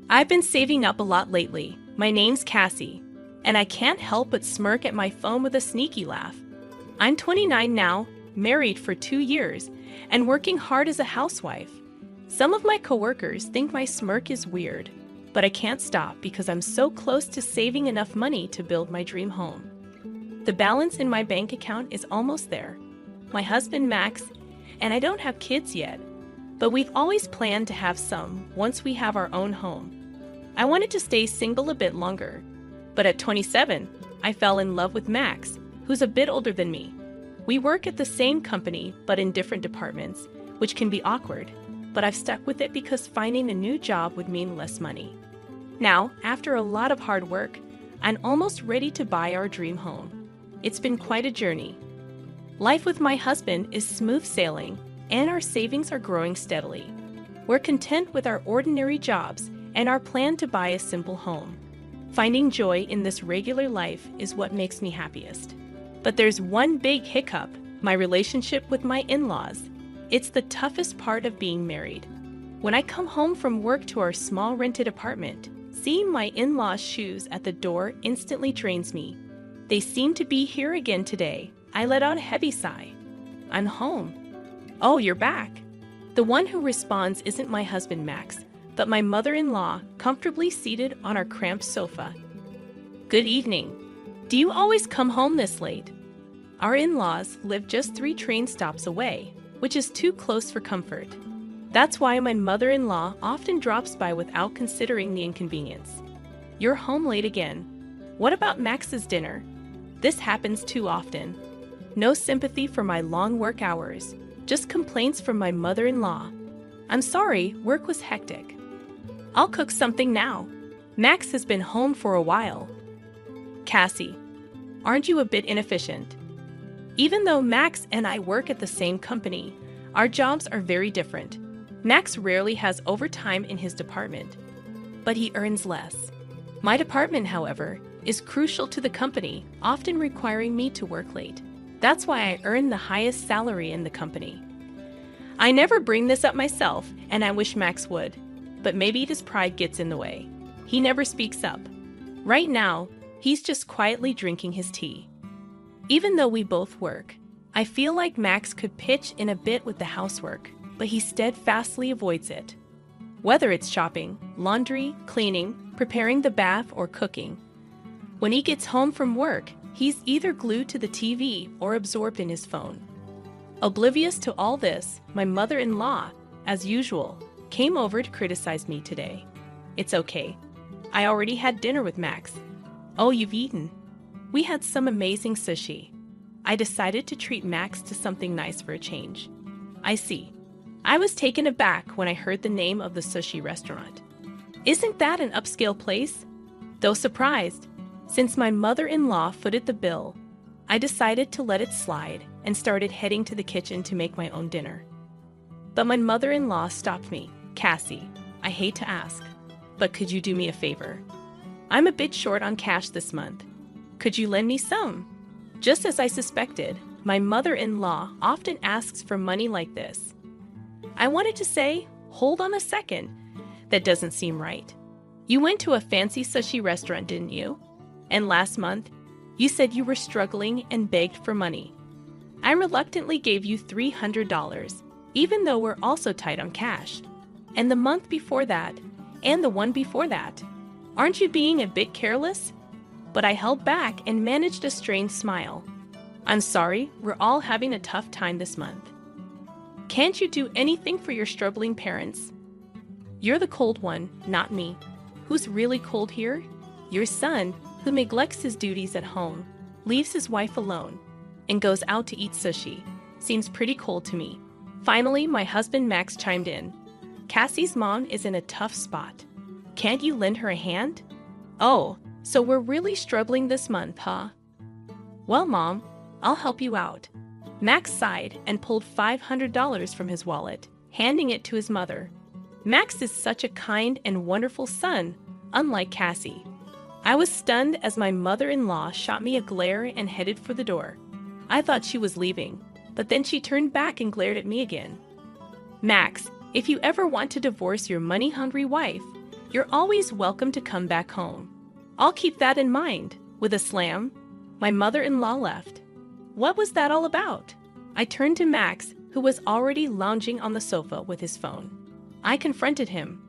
I've been saving up a lot lately. My name's Cassie, and I can't help but smirk at my phone with a sneaky laugh. I'm 29 now, married for 2 years, and working hard as a housewife. Some of my coworkers think my smirk is weird, but I can't stop because I'm so close to saving enough money to build my dream home. The balance in my bank account is almost there. My husband Max and I don't have kids yet, but we've always planned to have some once we have our own home. I wanted to stay single a bit longer, but at 27, I fell in love with Max, who's a bit older than me. We work at the same company, but in different departments, which can be awkward, but I've stuck with it because finding a new job would mean less money. Now, after a lot of hard work, I'm almost ready to buy our dream home. It's been quite a journey. Life with my husband is smooth sailing, and our savings are growing steadily. We're content with our ordinary jobs and our plan to buy a simple home. Finding joy in this regular life is what makes me happiest. But there's one big hiccup, my relationship with my in-laws. It's the toughest part of being married. When I come home from work to our small rented apartment, seeing my in-laws' shoes at the door instantly drains me. They seem to be here again today. I let out a heavy sigh. I'm home. Oh, you're back. The one who responds isn't my husband Max, but my mother-in-law, comfortably seated on our cramped sofa. Good evening. Do you always come home this late? Our in-laws live just 3 train stops away, which is too close for comfort. That's why my mother-in-law often drops by without considering the inconvenience. You're home late again. What about Max's dinner? This happens too often. No sympathy for my long work hours, just complaints from my mother-in-law. I'm sorry, work was hectic. I'll cook something now. Max has been home for a while. Cassie, aren't you a bit inefficient? Even though Max and I work at the same company, our jobs are very different. Max rarely has overtime in his department, but he earns less. My department, however, is crucial to the company, often requiring me to work late. That's why I earn the highest salary in the company. I never bring this up myself, and I wish Max would, but maybe his pride gets in the way. He never speaks up. Right now, he's just quietly drinking his tea. Even though we both work, I feel like Max could pitch in a bit with the housework, but he steadfastly avoids it. Whether it's shopping, laundry, cleaning, preparing the bath, or cooking. When he gets home from work, he's either glued to the TV or absorbed in his phone. Oblivious to all this, my mother-in-law, as usual, came over to criticize me today. It's okay. I already had dinner with Max. Oh, you've eaten? We had some amazing sushi. I decided to treat Max to something nice for a change. I see. I was taken aback when I heard the name of the sushi restaurant. Isn't that an upscale place? Though surprised, since my mother-in-law footed the bill, I decided to let it slide and started heading to the kitchen to make my own dinner. But my mother-in-law stopped me. Cassie, I hate to ask, but could you do me a favor? I'm a bit short on cash this month. Could you lend me some? Just as I suspected, my mother-in-law often asks for money like this. I wanted to say, hold on a second. That doesn't seem right. You went to a fancy sushi restaurant, didn't you? And last month, you said you were struggling and begged for money. I reluctantly gave you $300, even though we're also tight on cash. And the month before that, and the one before that. Aren't you being a bit careless? But I held back and managed a strained smile. I'm sorry, we're all having a tough time this month. Can't you do anything for your struggling parents? You're the cold one, not me. Who's really cold here? Your son, who neglects his duties at home, leaves his wife alone, and goes out to eat sushi. Seems pretty cold to me. Finally, my husband Max chimed in. Cassie's mom is in a tough spot. Can't you lend her a hand? Oh, so we're really struggling this month, huh? Well, Mom, I'll help you out. Max sighed and pulled $500 from his wallet, handing it to his mother. Max is such a kind and wonderful son, unlike Cassie. I was stunned as my mother-in-law shot me a glare and headed for the door. I thought she was leaving, but then she turned back and glared at me again. Max, if you ever want to divorce your money-hungry wife, You're always welcome to come back home. I'll keep that in mind." With a slam, my mother-in-law left. What was that all about? I turned to Max, who was already lounging on the sofa with his phone. I confronted him.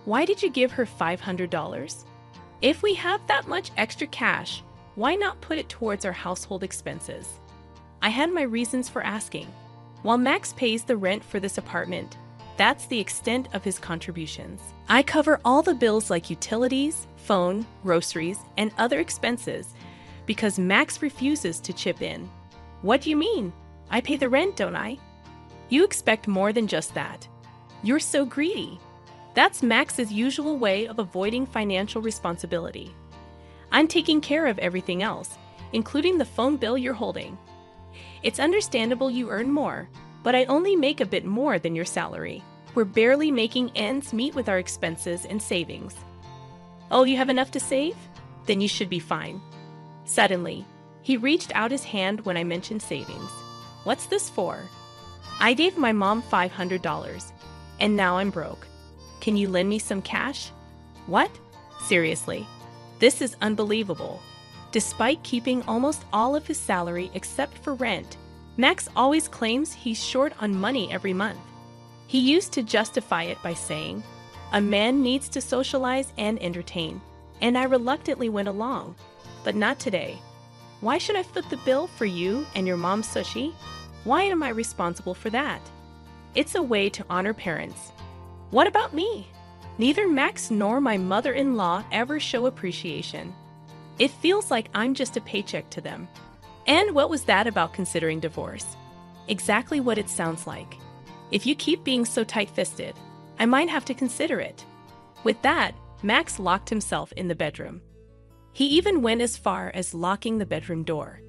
"Why did you give her $500? If we have that much extra cash, why not put it towards our household expenses?" I had my reasons for asking. While Max pays the rent for this apartment, that's the extent of his contributions. I cover all the bills like utilities, phone, groceries, and other expenses because Max refuses to chip in. "What do you mean? I pay the rent, don't I?" You expect more than just that. You're so greedy. That's Max's usual way of avoiding financial responsibility. I'm taking care of everything else, including the phone bill you're holding. It's understandable you earn more, but I only make a bit more than your salary. We're barely making ends meet with our expenses and savings. Oh, you have enough to save? Then you should be fine. Suddenly, he reached out his hand when I mentioned savings. What's this for? I gave my mom $500, and now I'm broke. Can you lend me some cash? What? Seriously, this is unbelievable. Despite keeping almost all of his salary except for rent, Max always claims he's short on money every month. He used to justify it by saying, "A man needs to socialize and entertain," and I reluctantly went along. But not today. Why should I foot the bill for you and your mom's sushi? Why am I responsible for that? It's a way to honor parents. What about me? Neither Max nor my mother-in-law ever show appreciation. It feels like I'm just a paycheck to them. And what was that about considering divorce? Exactly what it sounds like. If you keep being so tight-fisted, I might have to consider it. With that, Max locked himself in the bedroom. He even went as far as locking the bedroom door.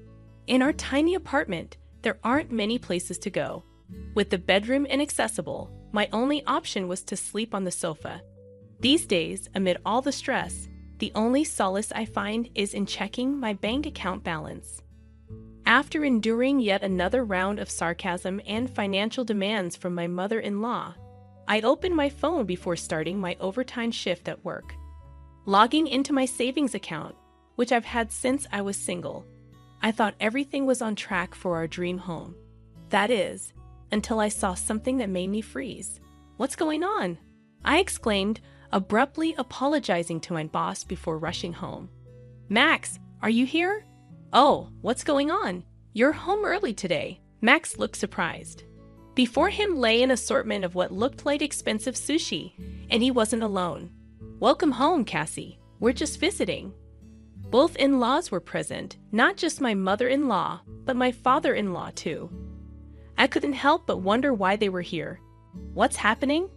In our tiny apartment, there aren't many places to go. With the bedroom inaccessible, my only option was to sleep on the sofa. These days, amid all the stress, the only solace I find is in checking my bank account balance. After enduring yet another round of sarcasm and financial demands from my mother-in-law, I opened my phone before starting my overtime shift at work. Logging into my savings account, which I've had since I was single, I thought everything was on track for our dream home. That is, until I saw something that made me freeze. "What's going on?" I exclaimed, abruptly apologizing to my boss before rushing home. "Max, are you here?" "Oh, what's going on? You're home early today." Max looked surprised. Before him lay an assortment of what looked like expensive sushi, and he wasn't alone. "Welcome home, Cassie. We're just visiting." Both in-laws were present, not just my mother-in-law, but my father-in-law too. I couldn't help but wonder why they were here. "What's happening?"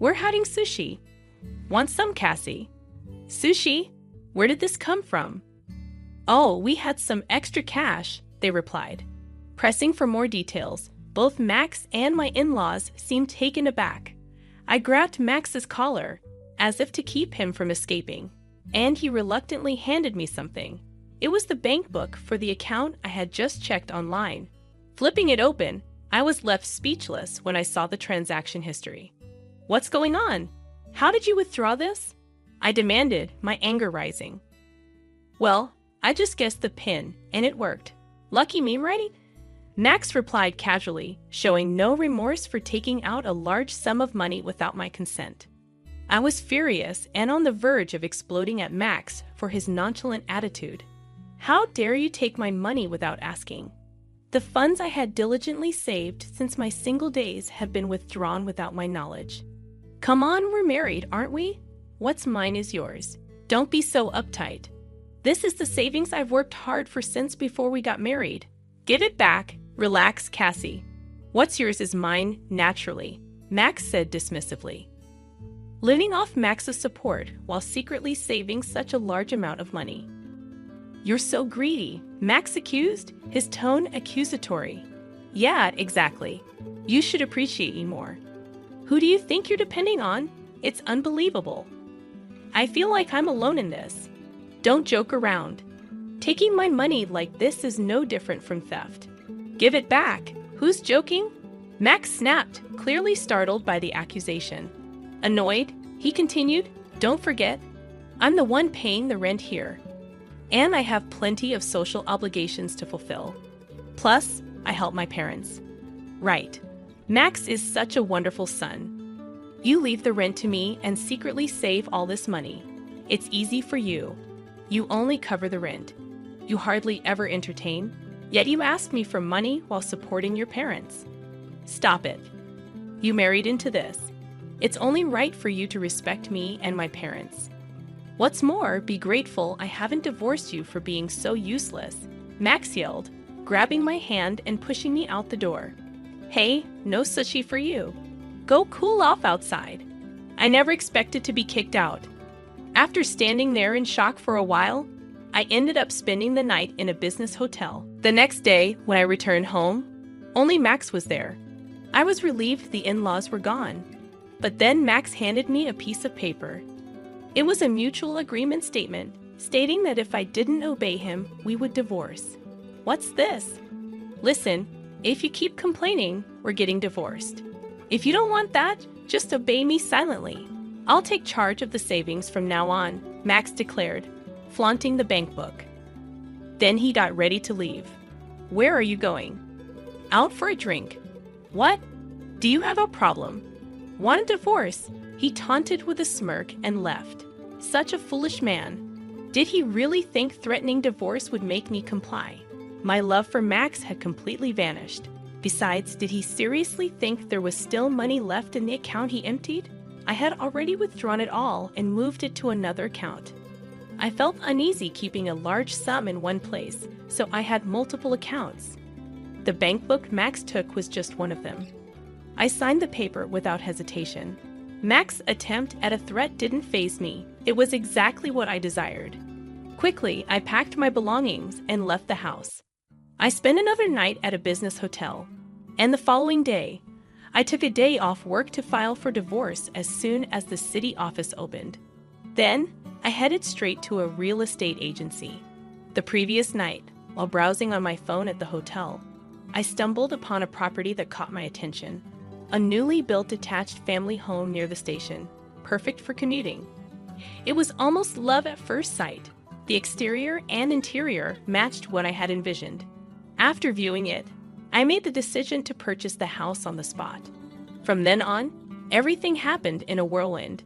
"We're having sushi." "Want some, Cassie?" "Sushi? Where did this come from?" "Oh, we had some extra cash," they replied. Pressing for more details, both Max and my in-laws seemed taken aback. I grabbed Max's collar, as if to keep him from escaping, and he reluctantly handed me something. It was the bank book for the account I had just checked online. Flipping it open, I was left speechless when I saw the transaction history. "What's going on? How did you withdraw this?" I demanded, my anger rising. "Well, I just guessed the PIN, and it worked. Lucky me, right?" Max replied casually, showing no remorse for taking out a large sum of money without my consent. I was furious and on the verge of exploding at Max for his nonchalant attitude. How dare you take my money without asking? The funds I had diligently saved since my single days have been withdrawn without my knowledge. Come on, we're married, aren't we? What's mine is yours. Don't be so uptight. This is the savings I've worked hard for since before we got married. Give it back. Relax, Cassie. What's yours is mine, naturally, Max said dismissively. Living off Max's support while secretly saving such a large amount of money. "You're so greedy," Max accused, his tone accusatory. "Yeah, exactly. You should appreciate me more. Who do you think you're depending on? It's unbelievable. I feel like I'm alone in this. Don't joke around. Taking my money like this is no different from theft. Give it back. Who's joking?" Max snapped, clearly startled by the accusation. Annoyed, he continued, Don't forget, I'm the one paying the rent here, and I have plenty of social obligations to fulfill. Plus, I help my parents. Right. Max is such a wonderful son. You leave the rent to me and secretly save all this money. It's easy for you. You only cover the rent. You hardly ever entertain, yet you ask me for money while supporting your parents. Stop it. You married into this. It's only right for you to respect me and my parents. What's more, be grateful I haven't divorced you for being so useless, Max yelled, grabbing my hand and pushing me out the door. Hey, no sushi for you. Go cool off outside. I never expected to be kicked out. After standing there in shock for a while, I ended up spending the night in a business hotel. The next day, when I returned home, only Max was there. I was relieved the in-laws were gone. But then Max handed me a piece of paper. It was a mutual agreement statement stating that if I didn't obey him, we would divorce. What's this? Listen, if you keep complaining, we're getting divorced. If you don't want that, just obey me silently. I'll take charge of the savings from now on, Max declared, flaunting the bank book. Then he got ready to leave. Where are you going? Out for a drink. What? Do you have a problem? Want a divorce? He taunted with a smirk and left. Such a foolish man. Did he really think threatening divorce would make me comply? My love for Max had completely vanished. Besides, did he seriously think there was still money left in the account he emptied? I had already withdrawn it all and moved it to another account. I felt uneasy keeping a large sum in one place, so I had multiple accounts. The bank book Max took was just one of them. I signed the paper without hesitation. Max's attempt at a threat didn't faze me. It was exactly what I desired. Quickly, I packed my belongings and left the house. I spent another night at a business hotel, and the following day, I took a day off work to file for divorce as soon as the city office opened. Then, I headed straight to a real estate agency. The previous night, while browsing on my phone at the hotel, I stumbled upon a property that caught my attention. A newly built detached family home near the station, perfect for commuting. It was almost love at first sight. The exterior and interior matched what I had envisioned. After viewing it, I made the decision to purchase the house on the spot. From then on, everything happened in a whirlwind.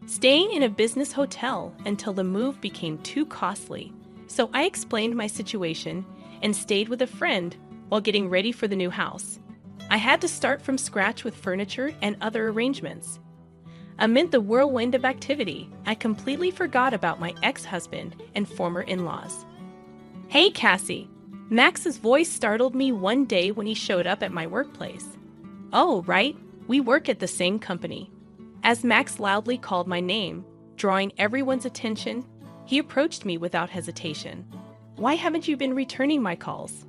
Staying in a business hotel until the move became too costly, so I explained my situation and stayed with a friend while getting ready for the new house. I had to start from scratch with furniture and other arrangements. Amid the whirlwind of activity, I completely forgot about my ex-husband and former in-laws. Hey, Cassie! Max's voice startled me one day when he showed up at my workplace. Oh, right, we work at the same company. As Max loudly called my name, drawing everyone's attention, he approached me without hesitation. Why haven't you been returning my calls?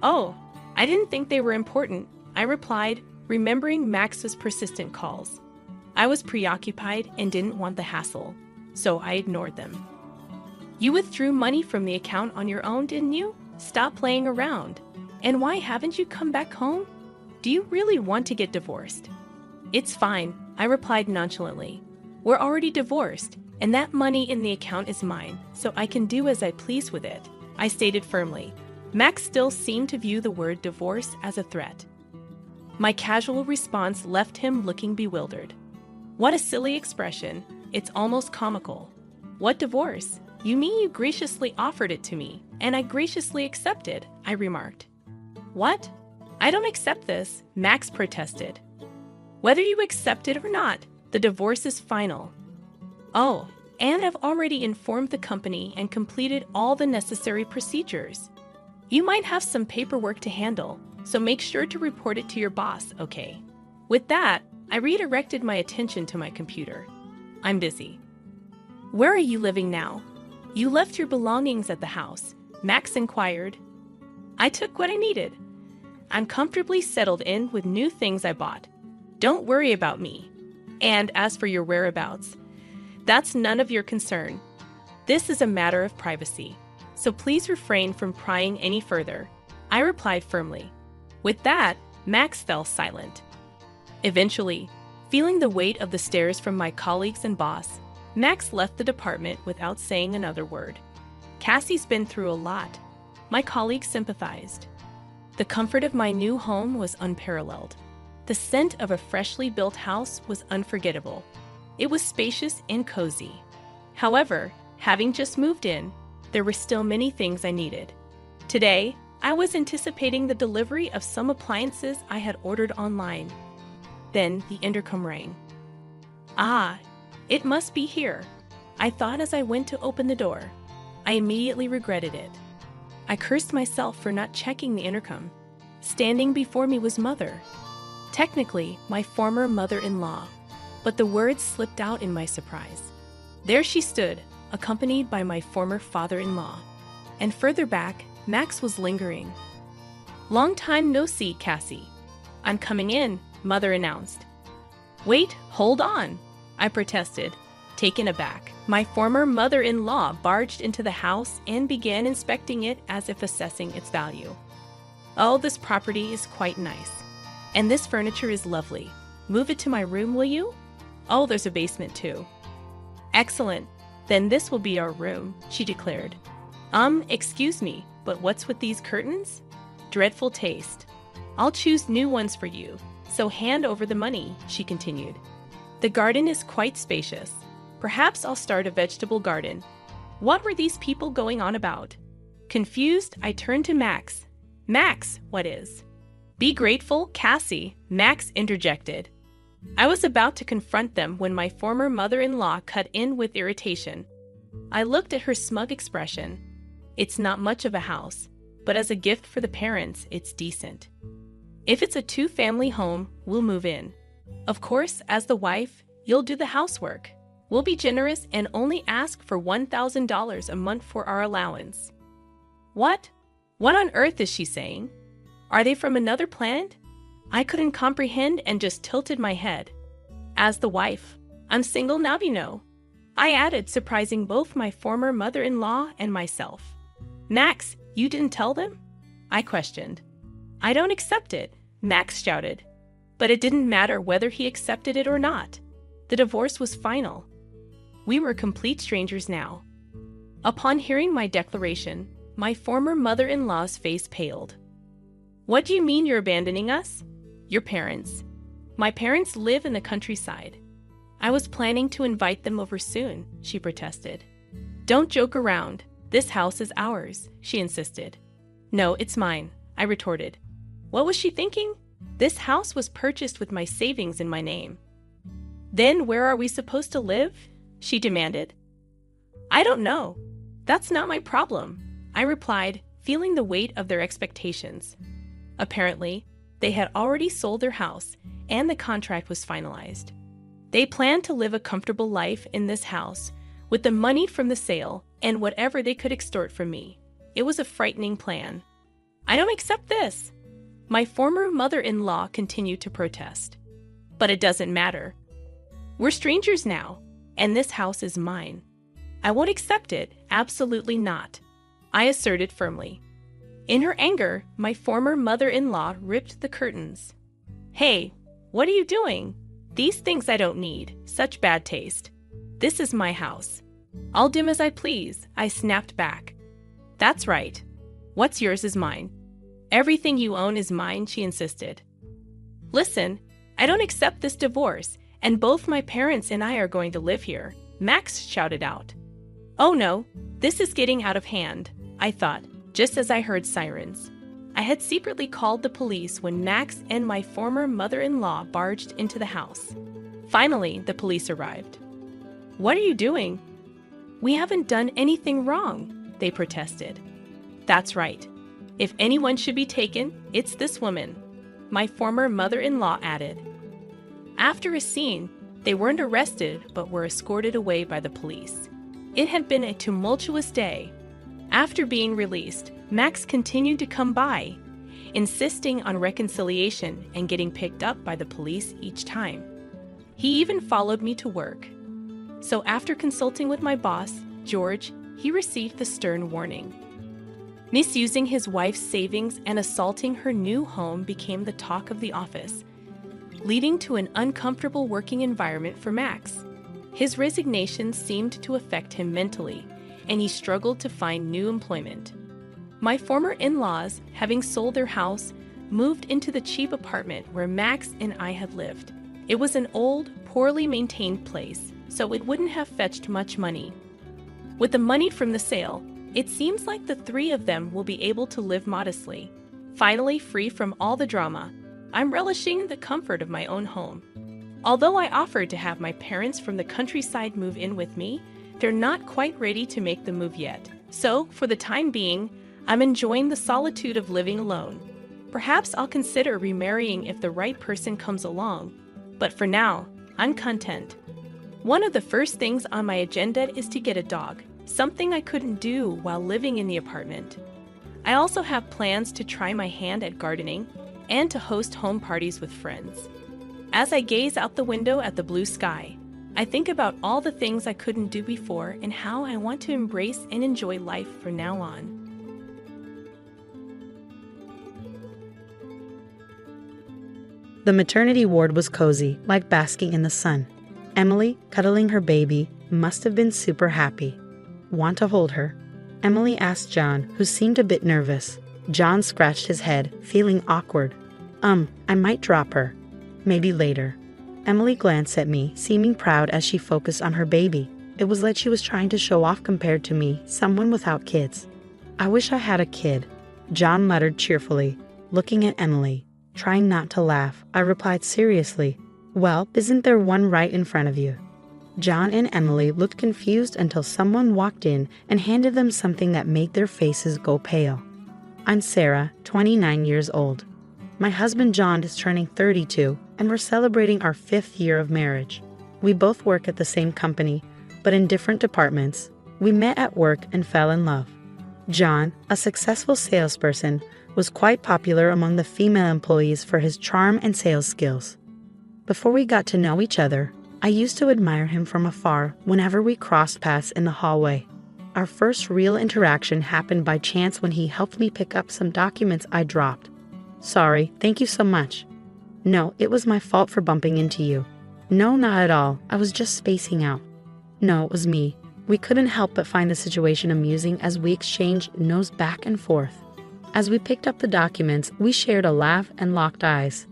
Oh, I didn't think they were important, I replied, remembering Max's persistent calls. I was preoccupied and didn't want the hassle, so I ignored them. You withdrew money from the account on your own, didn't you? Stop playing around. And why haven't you come back home? Do you really want to get divorced? It's fine, I replied nonchalantly. We're already divorced, and that money in the account is mine, so I can do as I please with it, I stated firmly. Max still seemed to view the word divorce as a threat. My casual response left him looking bewildered. What a silly expression. It's almost comical. What divorce? You mean you graciously offered it to me, and I graciously accepted, I remarked. What? I don't accept this, Max protested. Whether you accept it or not, the divorce is final. Oh, and I've already informed the company and completed all the necessary procedures. You might have some paperwork to handle, so make sure to report it to your boss, okay? With that, I redirected my attention to my computer. I'm busy. Where are you living now? You left your belongings at the house, Max inquired. I took what I needed. I'm comfortably settled in with new things I bought. Don't worry about me. And as for your whereabouts, that's none of your concern. This is a matter of privacy, so please refrain from prying any further, I replied firmly. With that, Max fell silent. Eventually, feeling the weight of the stares from my colleagues and boss, Max left the department without saying another word. Cassie's been through a lot. My colleagues sympathized. The comfort of my new home was unparalleled. The scent of a freshly built house was unforgettable. It was spacious and cozy. However, having just moved in, there were still many things I needed. Today, I was anticipating the delivery of some appliances I had ordered online. Then the intercom rang. Ah, it must be here, I thought as I went to open the door. I immediately regretted it. I cursed myself for not checking the intercom. Standing before me was Mother. Technically, my former mother-in-law, but the words slipped out in my surprise. There she stood, accompanied by my former father-in-law. And further back, Max was lingering. "Long time no see, Cassie." "I'm coming in," Mother announced. "Wait, hold on," I protested, taken aback. My former mother-in-law barged into the house and began inspecting it as if assessing its value. "Oh, this property is quite nice. And this furniture is lovely. Move it to my room, will you? Oh, there's a basement too." "Excellent. Then this will be our room," she declared. Excuse me, but what's with these curtains? Dreadful taste. I'll choose new ones for you, so hand over the money," she continued. "The garden is quite spacious. Perhaps I'll start a vegetable garden." What were these people going on about? Confused, I turned to Max. "Max, what is?" "Be grateful, Cassie," Max interjected. I was about to confront them when my former mother-in-law cut in with irritation. I looked at her smug expression. "It's not much of a house, but as a gift for the parents, it's decent. If it's a two-family home, we'll move in. Of course, as the wife, you'll do the housework. We'll be generous and only ask for $1,000 a month for our allowance." What? What on earth is she saying? Are they from another planet? I couldn't comprehend and just tilted my head. "As the wife, I'm single now, you know," I added, surprising both my former mother-in-law and myself. "Max, you didn't tell them?" I questioned. "I don't accept it," Max shouted. But it didn't matter whether he accepted it or not. The divorce was final. We were complete strangers now. Upon hearing my declaration, my former mother-in-law's face paled. "What do you mean you're abandoning us?" "Your parents." "My parents live in the countryside. I was planning to invite them over soon," she protested. "Don't joke around. This house is ours," she insisted. "No, it's mine," I retorted. What was she thinking? This house was purchased with my savings in my name. "Then where are we supposed to live?" she demanded. "I don't know. That's not my problem," I replied, feeling the weight of their expectations. Apparently, they had already sold their house, and the contract was finalized. They planned to live a comfortable life in this house with the money from the sale and whatever they could extort from me. It was a frightening plan. "I don't accept this," my former mother-in-law continued to protest. "But it doesn't matter. We're strangers now, and this house is mine. I won't accept it, absolutely not," I asserted firmly. In her anger, my former mother-in-law ripped the curtains. "Hey, what are you doing? These things I don't need. Such bad taste. This is my house. I'll dim as I please," I snapped back. "That's right. What's yours is mine. Everything you own is mine," she insisted. "Listen, I don't accept this divorce, and both my parents and I are going to live here," Max shouted out. "Oh no, this is getting out of hand," I thought, just as I heard sirens. I had secretly called the police when Max and my former mother-in-law barged into the house. Finally, the police arrived. "What are you doing?" "We haven't done anything wrong," they protested. "That's right. If anyone should be taken, it's this woman," my former mother-in-law added. After a scene, they weren't arrested but were escorted away by the police. It had been a tumultuous day. After being released, Max continued to come by, insisting on reconciliation and getting picked up by the police each time. He even followed me to work. So after consulting with my boss, George, he received the stern warning. Misusing his wife's savings and assaulting her new home became the talk of the office, leading to an uncomfortable working environment for Max. His resignation seemed to affect him mentally, and he struggled to find new employment. My former in-laws, having sold their house, moved into the cheap apartment where Max and I had lived. It was an old, poorly maintained place, so it wouldn't have fetched much money. With the money from the sale, it seems like the three of them will be able to live modestly. Finally free from all the drama, I'm relishing the comfort of my own home. Although I offered to have my parents from the countryside move in with me, they're not quite ready to make the move yet. So, for the time being, I'm enjoying the solitude of living alone. Perhaps I'll consider remarrying if the right person comes along, but for now, I'm content. One of the first things on my agenda is to get a dog, something I couldn't do while living in the apartment. I also have plans to try my hand at gardening and to host home parties with friends. As I gaze out the window at the blue sky, I think about all the things I couldn't do before and how I want to embrace and enjoy life from now on. The maternity ward was cozy, like basking in the sun. Emily, cuddling her baby, must have been super happy. Want to hold her? Emily asked John, who seemed a bit nervous. John scratched his head, feeling awkward. I might drop her. Maybe later. Emily glanced at me, seeming proud as she focused on her baby. It was like she was trying to show off compared to me, someone without kids. I wish I had a kid, John muttered cheerfully, looking at Emily. Trying not to laugh, I replied seriously, "Well, isn't there one right in front of you?" John and Emily looked confused until someone walked in and handed them something that made their faces go pale. I'm Sarah, 29 years old. My husband John is turning 32, and we're celebrating our 5th year of marriage. We both work at the same company, but in different departments. We met at work and fell in love. John, a successful salesperson, was quite popular among the female employees for his charm and sales skills. Before we got to know each other, I used to admire him from afar whenever we crossed paths in the hallway. Our first real interaction happened by chance when he helped me pick up some documents I dropped. Sorry, thank you so much. No, it was my fault for bumping into you. No, not at all. I was just spacing out. No, it was me. We couldn't help but find the situation amusing as we exchanged nods back and forth. As we picked up the documents, we shared a laugh and locked eyes.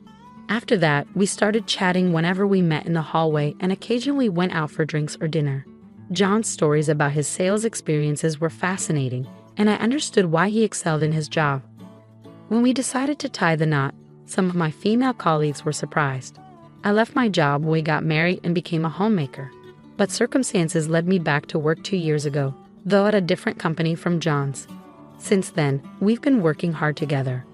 After that, we started chatting whenever we met in the hallway and occasionally went out for drinks or dinner. John's stories about his sales experiences were fascinating, and I understood why he excelled in his job. When we decided to tie the knot, some of my female colleagues were surprised. I left my job when we got married and became a homemaker. But circumstances led me back to work 2 years ago, though at a different company from John's. Since then, we've been working hard together.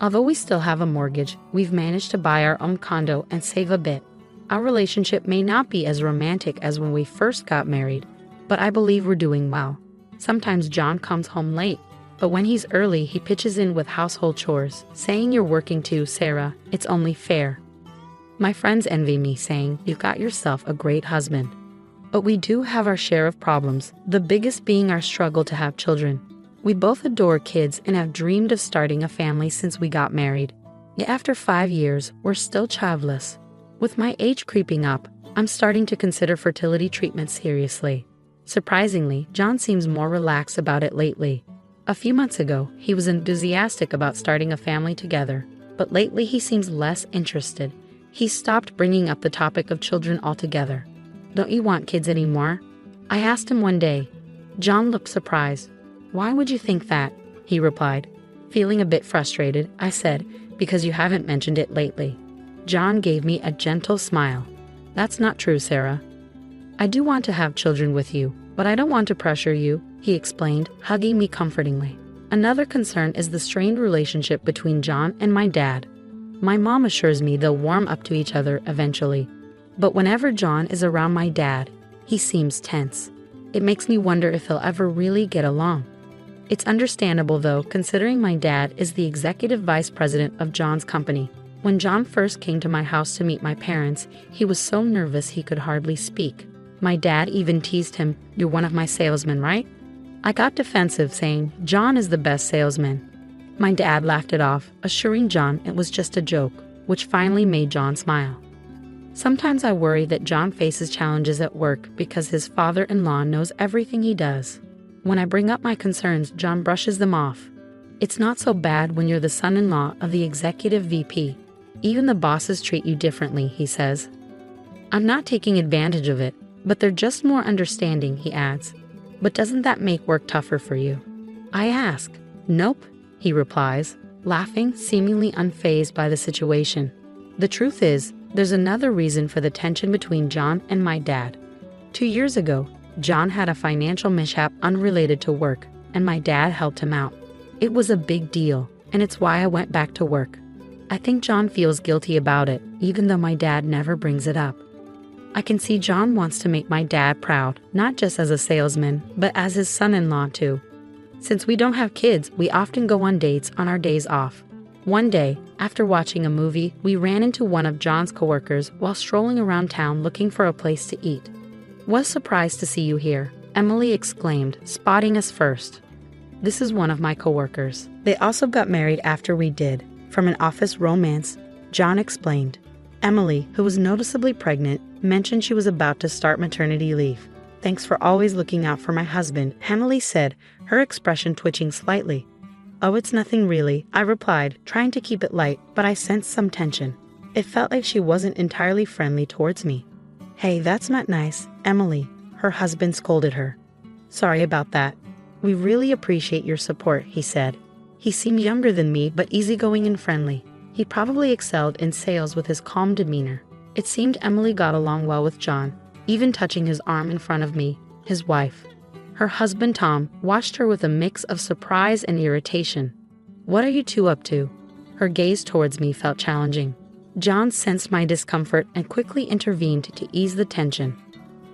Although we still have a mortgage, we've managed to buy our own condo and save a bit. Our relationship may not be as romantic as when we first got married, but I believe we're doing well. Sometimes John comes home late, but when he's early, he pitches in with household chores, saying, "You're working too, Sarah. It's only fair." My friends envy me, saying, "You've got yourself a great husband." But we do have our share of problems, the biggest being our struggle to have children. We both adore kids and have dreamed of starting a family since we got married. Yet after 5 years, we're still childless. With my age creeping up, I'm starting to consider fertility treatment seriously. Surprisingly, John seems more relaxed about it lately. A few months ago, he was enthusiastic about starting a family together, but lately he seems less interested. He stopped bringing up the topic of children altogether. "Don't you want kids anymore?" I asked him one day. John looked surprised. "Why would you think that?" he replied. Feeling a bit frustrated, I said, "Because you haven't mentioned it lately." John gave me a gentle smile. "That's not true, Sarah. I do want to have children with you, but I don't want to pressure you," he explained, hugging me comfortingly. Another concern is the strained relationship between John and my dad. My mom assures me they'll warm up to each other eventually. But whenever John is around my dad, he seems tense. It makes me wonder if they'll ever really get along. It's understandable though, considering my dad is the executive vice president of John's company. When John first came to my house to meet my parents, he was so nervous he could hardly speak. My dad even teased him, "You're one of my salesmen, right?" I got defensive, saying, "John is the best salesman." My dad laughed it off, assuring John it was just a joke, which finally made John smile. Sometimes I worry that John faces challenges at work because his father-in-law knows everything he does. When I bring up my concerns, John brushes them off. It's not so bad when you're the son-in-law of the executive VP. Even the bosses treat you differently, he says. I'm not taking advantage of it, but they're just more understanding, he adds. But doesn't that make work tougher for you? I ask. Nope, he replies, laughing, seemingly unfazed by the situation. The truth is, there's another reason for the tension between John and my dad. 2 years ago, John had a financial mishap unrelated to work, and my dad helped him out. It was a big deal, and it's why I went back to work. I think John feels guilty about it, even though my dad never brings it up. I can see John wants to make my dad proud, not just as a salesman, but as his son-in-law too. Since we don't have kids, we often go on dates on our days off. One day, after watching a movie, we ran into one of John's coworkers while strolling around town looking for a place to eat. "Was surprised to see you here," Emily exclaimed, spotting us first. This is one of my coworkers. They also got married after we did, from an office romance, John explained. Emily, who was noticeably pregnant, mentioned she was about to start maternity leave. "Thanks for always looking out for my husband," Emily said, her expression twitching slightly. "Oh, it's nothing really," I replied, trying to keep it light, but I sensed some tension. It felt like she wasn't entirely friendly towards me. "Hey, that's not nice, Emily," her husband scolded her. "Sorry about that. We really appreciate your support," he said. He seemed younger than me, but easygoing and friendly. He probably excelled in sales with his calm demeanor. It seemed Emily got along well with John, even touching his arm in front of me, his wife. Her husband, Tom, watched her with a mix of surprise and irritation. "What are you two up to?" Her gaze towards me felt challenging. John sensed my discomfort and quickly intervened to ease the tension.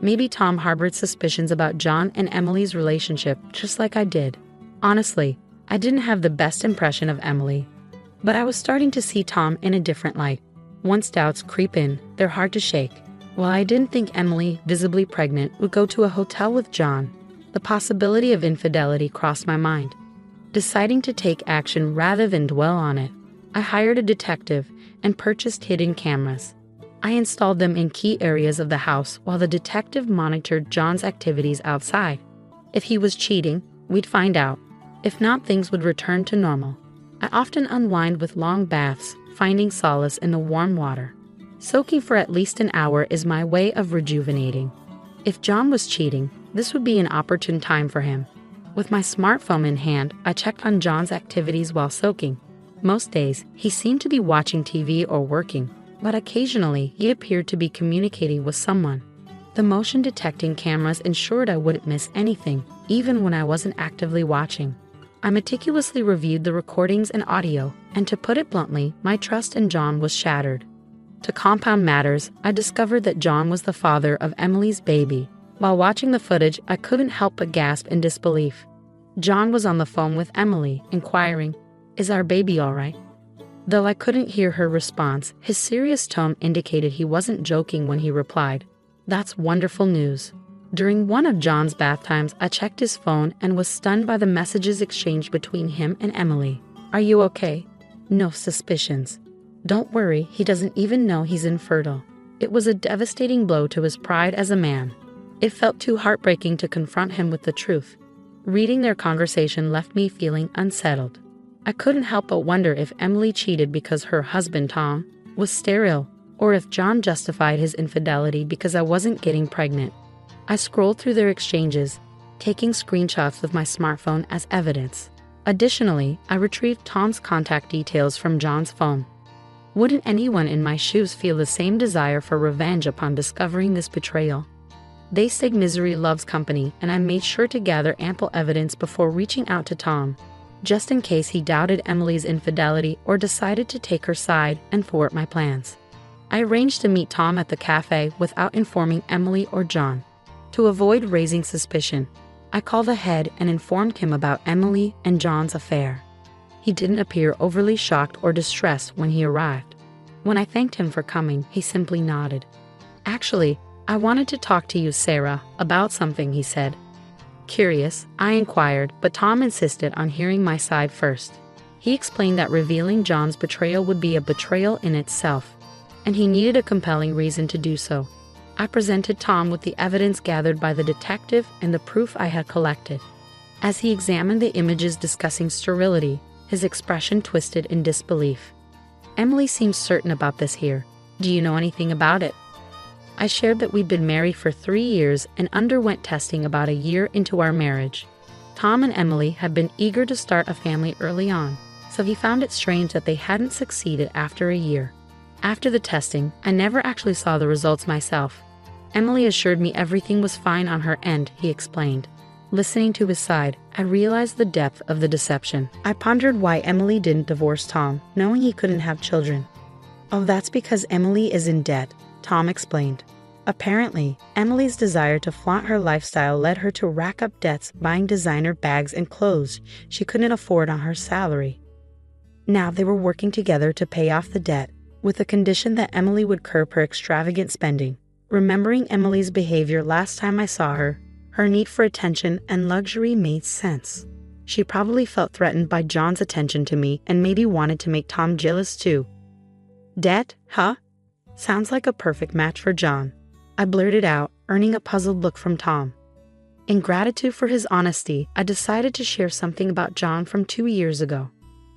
Maybe Tom harbored suspicions about John and Emily's relationship, just like I did. Honestly, I didn't have the best impression of Emily. But I was starting to see Tom in a different light. Once doubts creep in, they're hard to shake. While I didn't think Emily, visibly pregnant, would go to a hotel with John, the possibility of infidelity crossed my mind. Deciding to take action rather than dwell on it, I hired a detective and purchased hidden cameras. I installed them in key areas of the house while the detective monitored John's activities outside. If he was cheating, we'd find out. If not, things would return to normal. I often unwind with long baths, finding solace in the warm water. Soaking for at least an hour is my way of rejuvenating. If John was cheating, this would be an opportune time for him. With my smartphone in hand, I checked on John's activities while soaking. Most days, he seemed to be watching TV or working, but occasionally he appeared to be communicating with someone. The motion detecting cameras ensured I wouldn't miss anything, even when I wasn't actively watching. I meticulously reviewed the recordings and audio, and to put it bluntly, my trust in John was shattered. To compound matters, I discovered that John was the father of Emily's baby. While watching the footage, I couldn't help but gasp in disbelief. John was on the phone with Emily, inquiring, "Is our baby all right?" Though I couldn't hear her response, his serious tone indicated he wasn't joking when he replied, "That's wonderful news." During one of John's bath times, I checked his phone and was stunned by the messages exchanged between him and Emily. "Are you okay?" "No suspicions." "Don't worry, he doesn't even know he's infertile." It was a devastating blow to his pride as a man. It felt too heartbreaking to confront him with the truth. Reading their conversation left me feeling unsettled. I couldn't help but wonder if Emily cheated because her husband, Tom, was sterile, or if John justified his infidelity because I wasn't getting pregnant. I scrolled through their exchanges, taking screenshots with my smartphone as evidence. Additionally, I retrieved Tom's contact details from John's phone. Wouldn't anyone in my shoes feel the same desire for revenge upon discovering this betrayal? They say misery loves company, and I made sure to gather ample evidence before reaching out to Tom, just in case he doubted Emily's infidelity or decided to take her side and thwart my plans. I arranged to meet Tom at the cafe without informing Emily or John. To avoid raising suspicion, I called ahead and informed him about Emily and John's affair. He didn't appear overly shocked or distressed when he arrived. When I thanked him for coming, he simply nodded. "Actually, I wanted to talk to you, Sarah, about something," he said. Curious, I inquired, but Tom insisted on hearing my side first. He explained that revealing John's betrayal would be a betrayal in itself. and he needed a compelling reason to do so. I presented Tom with the evidence gathered by the detective and the proof I had collected. As he examined the images discussing sterility, his expression twisted in disbelief. "Emily seems certain about this here. Do you know anything about it?" I shared that we'd been married for 3 years and underwent testing about a year into our marriage. Tom and Emily had been eager to start a family early on, so he found it strange that they hadn't succeeded after a year. After the testing, I never actually saw the results myself. Emily assured me everything was fine on her end, he explained. Listening to his side, I realized the depth of the deception. I pondered why Emily didn't divorce Tom, knowing he couldn't have children. "Oh, that's because Emily is in debt," Tom explained. Apparently, Emily's desire to flaunt her lifestyle led her to rack up debts buying designer bags and clothes she couldn't afford on her salary. Now they were working together to pay off the debt, with the condition that Emily would curb her extravagant spending. Remembering Emily's behavior last time I saw her, her need for attention and luxury made sense. She probably felt threatened by John's attention to me and maybe wanted to make Tom jealous too. "Debt, huh? Sounds like a perfect match for John," I blurted out, earning a puzzled look from Tom. In gratitude for his honesty, I decided to share something about John from 2 years ago.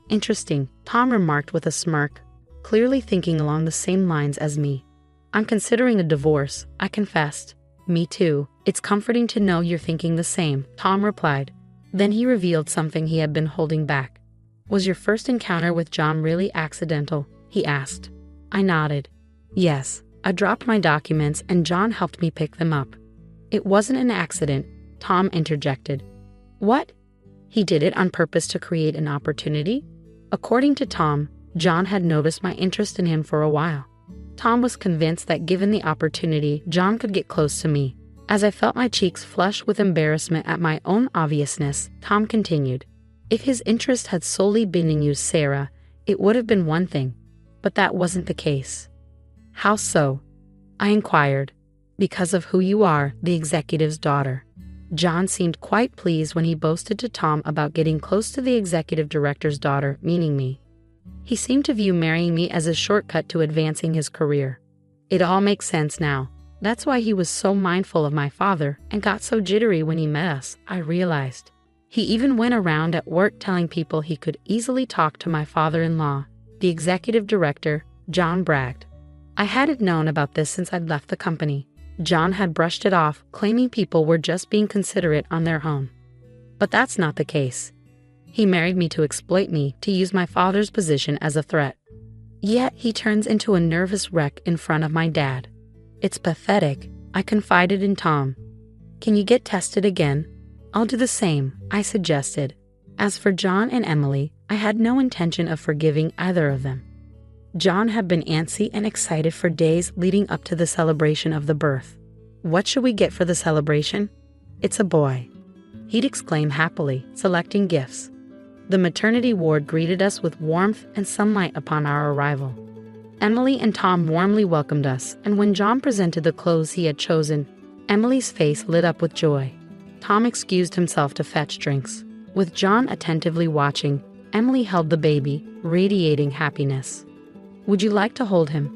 "Interesting," Tom remarked with a smirk, clearly thinking along the same lines as me. "I'm considering a divorce," I confessed. "Me too. It's comforting to know you're thinking the same," Tom replied. Then he revealed something he had been holding back. "Was your first encounter with John really accidental?" he asked. I nodded. "Yes, I dropped my documents and John helped me pick them up." "It wasn't an accident," Tom interjected. "What? He did it on purpose to create an opportunity?" According to Tom, John had noticed my interest in him for a while. Tom was convinced that given the opportunity, John could get close to me. As I felt my cheeks flush with embarrassment at my own obviousness, Tom continued. "If his interest had solely been in you, Sarah, it would have been one thing. But that wasn't the case." "How so?" I inquired. "Because of who you are, the executive's daughter." John seemed quite pleased when he boasted to Tom about getting close to the executive director's daughter, meaning me. He seemed to view marrying me as a shortcut to advancing his career. It all makes sense now. That's why he was so mindful of my father and got so jittery when he met us, I realized. He even went around at work telling people he could easily talk to my father-in-law, the executive director, John bragged. I hadn't known about this since I'd left the company. John had brushed it off, claiming people were just being considerate on their own. But that's not the case. He married me to exploit me, to use my father's position as a threat. Yet he turns into a nervous wreck in front of my dad. It's pathetic, I confided in Tom. "Can you get tested again?" "I'll do the same," I suggested. As for John and Emily, I had no intention of forgiving either of them. John had been antsy and excited for days leading up to the celebration of the birth. "What should we get for the celebration?" "It's a boy," he'd exclaim happily, selecting gifts. The maternity ward greeted us with warmth and sunlight upon our arrival. Emily and Tom warmly welcomed us, and when John presented the clothes he had chosen, Emily's face lit up with joy. Tom excused himself to fetch drinks. With John attentively watching, Emily held the baby, radiating happiness. "Would you like to hold him?"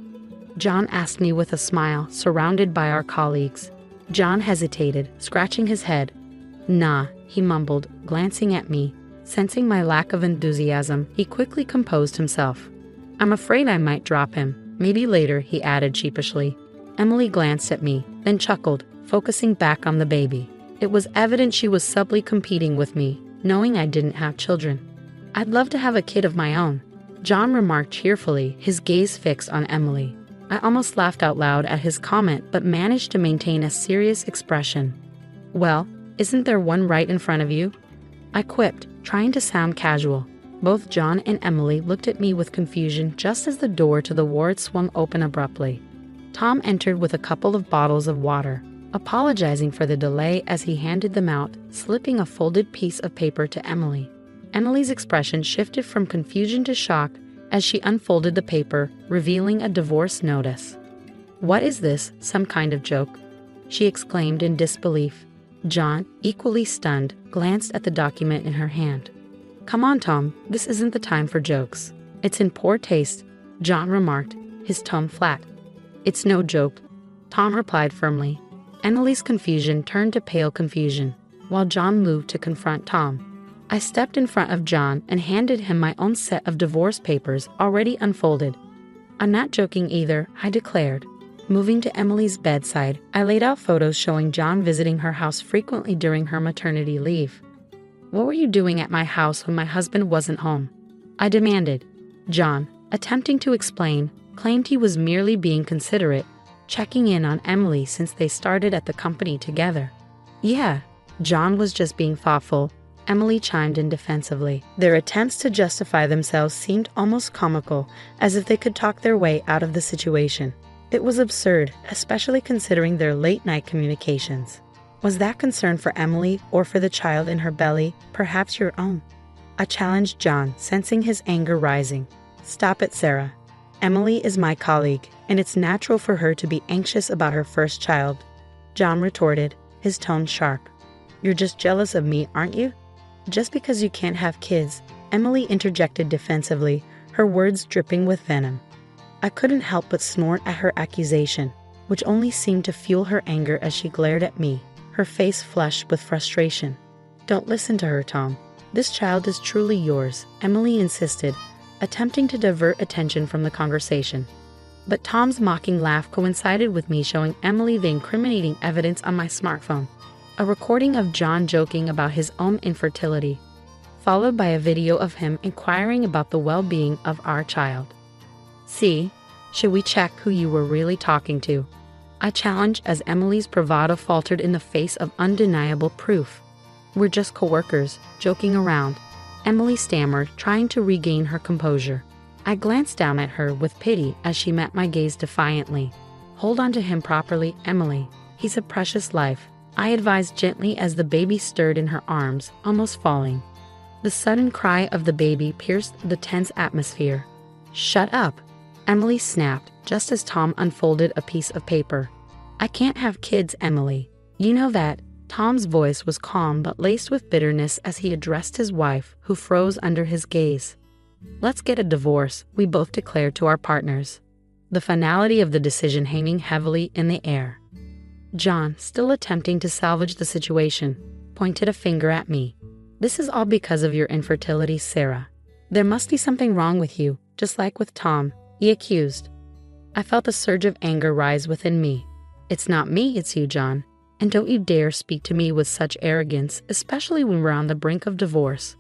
John asked me with a smile, surrounded by our colleagues. John hesitated, scratching his head. "Nah," he mumbled, glancing at me. Sensing my lack of enthusiasm, he quickly composed himself. "I'm afraid I might drop him. Maybe later," he added sheepishly. Emily glanced at me, then chuckled, focusing back on the baby. It was evident she was subtly competing with me, knowing I didn't have children. "I'd love to have a kid of my own," John remarked cheerfully, his gaze fixed on Emily. I almost laughed out loud at his comment but managed to maintain a serious expression. "Well, isn't there one right in front of you?" I quipped, trying to sound casual. Both John and Emily looked at me with confusion just as the door to the ward swung open abruptly. Tom entered with a couple of bottles of water, apologizing for the delay as he handed them out, slipping a folded piece of paper to Emily. Emily's expression shifted from confusion to shock as she unfolded the paper, revealing a divorce notice. "What is this, some kind of joke?" she exclaimed in disbelief. John, equally stunned, glanced at the document in her hand. "Come on, Tom, this isn't the time for jokes. It's in poor taste," John remarked, his tone flat. "It's no joke," Tom replied firmly. Emily's confusion turned to pale confusion, while John moved to confront Tom. I stepped in front of John and handed him my own set of divorce papers already unfolded. "I'm not joking either," I declared. Moving to Emily's bedside, I laid out photos showing John visiting her house frequently during her maternity leave. "What were you doing at my house when my husband wasn't home?" I demanded. John, attempting to explain, claimed he was merely being considerate, checking in on Emily since they started at the company together. "Yeah, John was just being thoughtful," Emily chimed in defensively. Their attempts to justify themselves seemed almost comical, as if they could talk their way out of the situation. It was absurd, especially considering their late-night communications. Was that concern for Emily or for the child in her belly, perhaps your own? I challenged John, sensing his anger rising. "Stop it, Sarah. Emily is my colleague, and it's natural for her to be anxious about her first child," John retorted, his tone sharp. "You're just jealous of me, aren't you?" "Just because you can't have kids," Emily interjected defensively, her words dripping with venom. I couldn't help but snort at her accusation, which only seemed to fuel her anger as she glared at me, her face flushed with frustration. "Don't listen to her, Tom. This child is truly yours," Emily insisted, attempting to divert attention from the conversation. But Tom's mocking laugh coincided with me showing Emily the incriminating evidence on my smartphone. A recording of John joking about his own infertility, followed by a video of him inquiring about the well-being of our child. "See, should we check who you were really talking to?" I challenged as Emily's bravado faltered in the face of undeniable proof. "We're just co-workers, joking around," Emily stammered, trying to regain her composure. I glanced down at her with pity as she met my gaze defiantly. "Hold on to him properly, Emily. He's a precious life," I advised gently as the baby stirred in her arms, almost falling. The sudden cry of the baby pierced the tense atmosphere. "Shut up," Emily snapped, just as Tom unfolded a piece of paper. "I can't have kids, Emily. You know that." Tom's voice was calm but laced with bitterness as he addressed his wife, who froze under his gaze. "Let's get a divorce," we both declared to our partners, the finality of the decision hanging heavily in the air. John, still attempting to salvage the situation, pointed a finger at me. "This is all because of your infertility, Sarah. There must be something wrong with you, just like with Tom," he accused. I felt a surge of anger rise within me. "It's not me, it's you, John. And don't you dare speak to me with such arrogance, especially when we're on the brink of divorce,"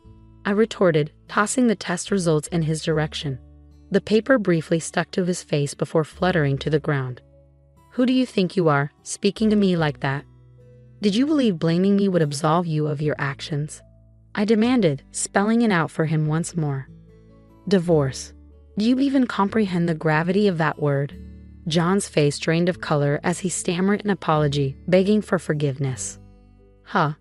I retorted, tossing the test results in his direction. The paper briefly stuck to his face before fluttering to the ground. "Who do you think you are, speaking to me like that? Did you believe blaming me would absolve you of your actions?" I demanded, spelling it out for him once more. "Divorce. Do you even comprehend the gravity of that word?" John's face drained of color as he stammered an apology, begging for forgiveness. "Huh."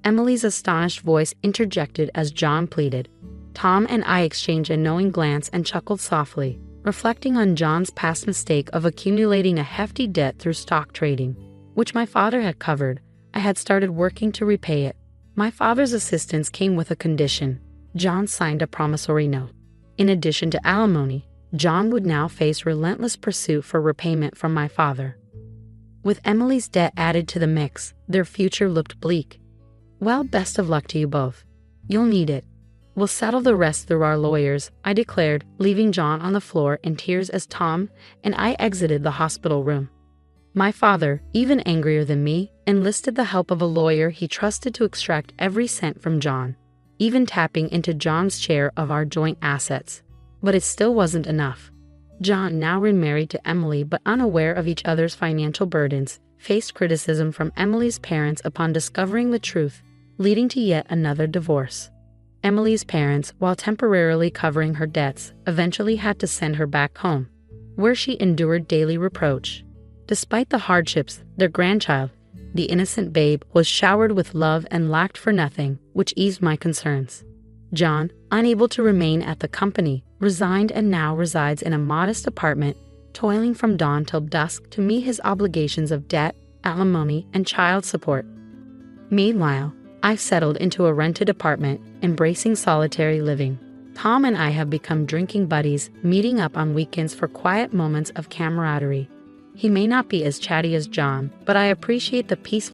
Emily's astonished voice interjected as John pleaded. Tom and I exchanged a knowing glance and chuckled softly, reflecting on John's past mistake of accumulating a hefty debt through stock trading, which my father had covered. I had started working to repay it. My father's assistance came with a condition. John signed a promissory note. In addition to alimony, John would now face relentless pursuit for repayment from my father. With Emily's debt added to the mix, their future looked bleak. "Well, best of luck to you both. You'll need it. We'll settle the rest through our lawyers," I declared, leaving John on the floor in tears as Tom and I exited the hospital room. My father, even angrier than me, enlisted the help of a lawyer he trusted to extract every cent from John, even tapping into John's share of our joint assets. But it still wasn't enough. John, now remarried to Emily but unaware of each other's financial burdens, faced criticism from Emily's parents upon discovering the truth, leading to yet another divorce. Emily's parents, while temporarily covering her debts, eventually had to send her back home, where she endured daily reproach. Despite the hardships, their grandchild, the innocent babe, was showered with love and lacked for nothing, which eased my concerns. John, unable to remain at the company, resigned and now resides in a modest apartment, toiling from dawn till dusk to meet his obligations of debt, alimony, and child support. Meanwhile, I've settled into a rented apartment, embracing solitary living, Tom and I have become drinking buddies, meeting up on weekends for quiet moments of camaraderie. He may not be as chatty as John, but I appreciate the peaceful